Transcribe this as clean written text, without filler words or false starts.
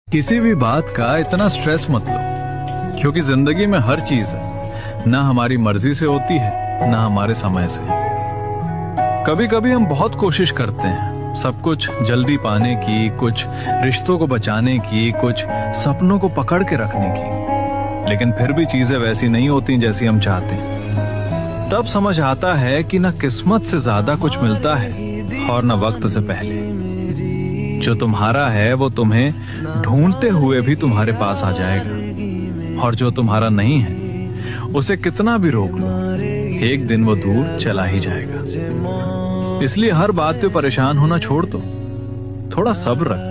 किसी भी बात का इतना स्ट्रेस मत लो, क्योंकि जिंदगी में हर चीज है ना हमारी मर्जी से होती है ना हमारे समय से। कभी कभी हम बहुत कोशिश करते हैं सब कुछ जल्दी पाने की, कुछ रिश्तों को बचाने की, कुछ सपनों को पकड़ के रखने की, लेकिन फिर भी चीजें वैसी नहीं होती जैसी हम चाहते हैं। तब समझ आता है कि ना किस्मत से ज्यादा कुछ मिलता है और ना वक्त से पहले। जो तुम्हारा है वो तुम्हें ढूंढते हुए भी तुम्हारे पास आ जाएगा, और जो तुम्हारा नहीं है उसे कितना भी रोक लो, एक दिन वो दूर चला ही जाएगा। इसलिए हर बात पे परेशान होना छोड़ दो, थोड़ा सब्र रखो।